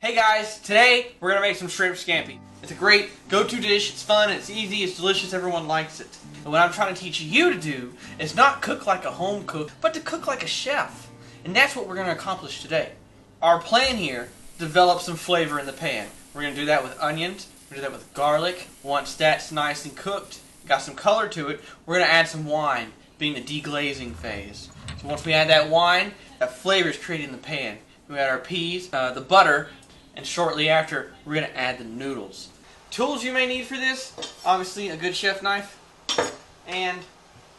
Hey guys, today we're going to make some shrimp scampi. It's a great go-to dish, it's fun, it's easy, it's delicious, everyone likes it. And what I'm trying to teach you to do is not cook like a home cook, but to cook like a chef. And that's what we're going to accomplish today. Our plan here, develop some flavor in the pan. We're going to do that with onions, we're going to do that with garlic. Once that's nice and cooked, got some color to it, we're going to add some wine, being the deglazing phase. So once we add that wine, that flavor is created in the pan. We add our peas, the butter, and shortly after, we're going to add the noodles. Tools you may need for this, obviously a good chef knife and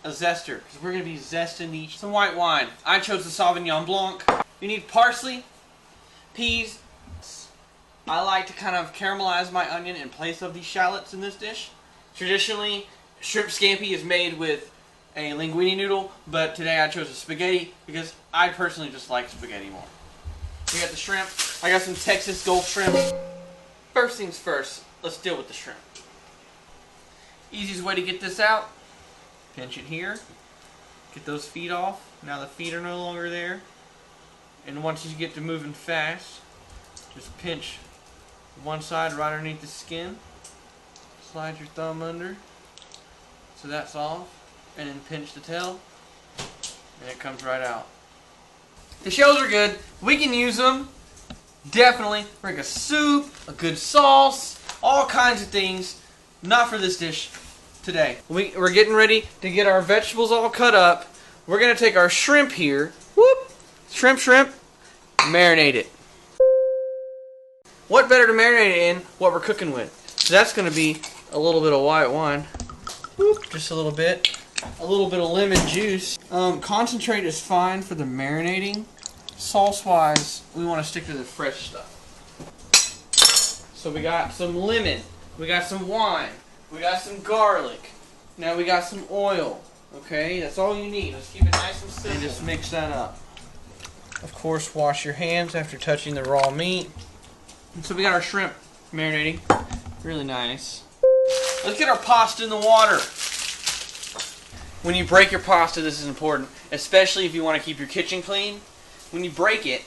a zester, because we're going to be zesting these. Some white wine. I chose the Sauvignon Blanc. You need parsley, peas. I like to kind of caramelize my onion in place of these shallots in this dish. Traditionally, shrimp scampi is made with a linguine noodle, but today I chose a spaghetti because I personally just like spaghetti more. We got the shrimp. I got some Texas Gulf shrimp. First things first, let's deal with the shrimp. Easiest way to get this out, pinch it here, get those feet off. Now the feet are no longer there. And once you get to moving fast, just pinch one side right underneath the skin. Slide your thumb under, so that's off. And then pinch the tail, and it comes right out. The shells are good. We can use them, definitely, for like a soup, a good sauce, all kinds of things. Not for this dish today. We're getting ready to get our vegetables all cut up. We're going to take our shrimp here, shrimp, marinate it. What better to marinate it in what we're cooking with? So that's going to be a little bit of white wine, just a little bit. A little bit of lemon juice. Concentrate is fine for the marinating. Sauce-wise, we want to stick to the fresh stuff. So we got some lemon, we got some wine, we got some garlic. Now we got some oil. Okay, that's all you need. Let's keep it nice and simple. And just mix that up. Of course, wash your hands after touching the raw meat. And so we got our shrimp marinating. Really nice. Let's get our pasta in the water. When you break your pasta, this is important, especially if you want to keep your kitchen clean. When you break it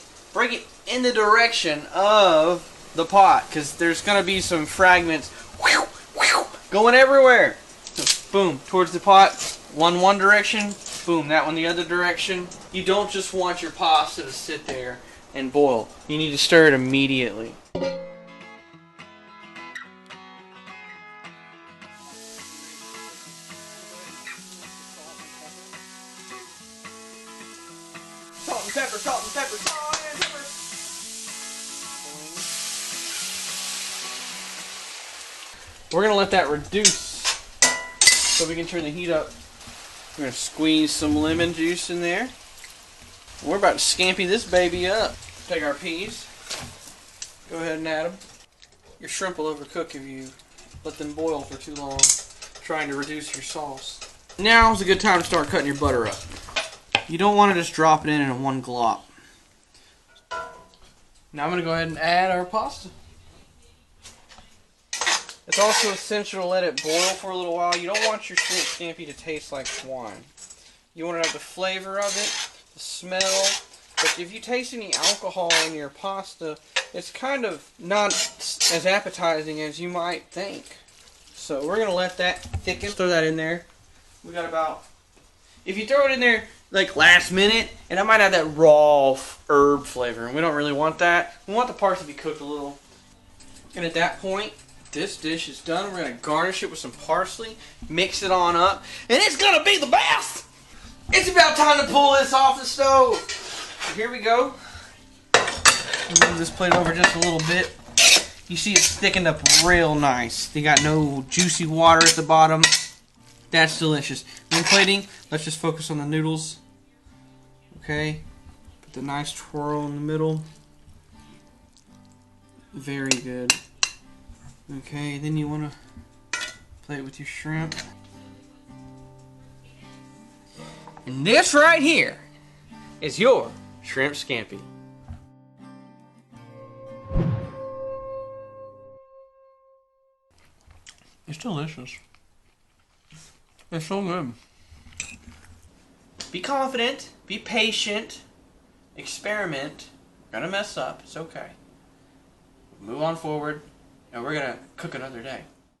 in the direction of the pot, because there's going to be some fragments going everywhere. So, boom, towards the pot, one direction, boom, that one the other direction. You don't just want your pasta to sit there and boil. You need to stir it immediately. Salt and pepper, salt and pepper, salt and pepper. We're going to let that reduce so we can turn the heat up. We're going to squeeze some lemon juice in there. We're about to scampi this baby up. Take our peas. Go ahead and add them. Your shrimp will overcook if you let them boil for too long, trying to reduce your sauce. Now is a good time to start cutting your butter up. You don't want to just drop it in one glop. Now I'm going to go ahead and add our pasta. It's also essential to let it boil for a little while. You don't want your shrimp scampi to taste like wine. You want to have the flavor of it, the smell. But if you taste any alcohol in your pasta, it's kind of not as appetizing as you might think. So we're going to let that thicken. Throw that in there. We got about... If you throw it in there like last minute, and I might have that raw herb flavor, and we don't really want that. We want the parts to be cooked a little. And at that point, this dish is done. We're going to garnish it with some parsley, mix it on up, and it's going to be the best! It's about time to pull this off the stove. So here we go. Move this plate over just a little bit. You see it's thickened up real nice. You got no juicy water at the bottom. That's delicious. When plating, let's just focus on the noodles. Okay. Put the nice twirl in the middle. Very good. Okay, then you want to plate with your shrimp. And this right here is your shrimp scampi. It's delicious. It's so good. Be confident, be patient, experiment. You're gonna mess up, it's okay. move on forward, and we're gonna cook another day.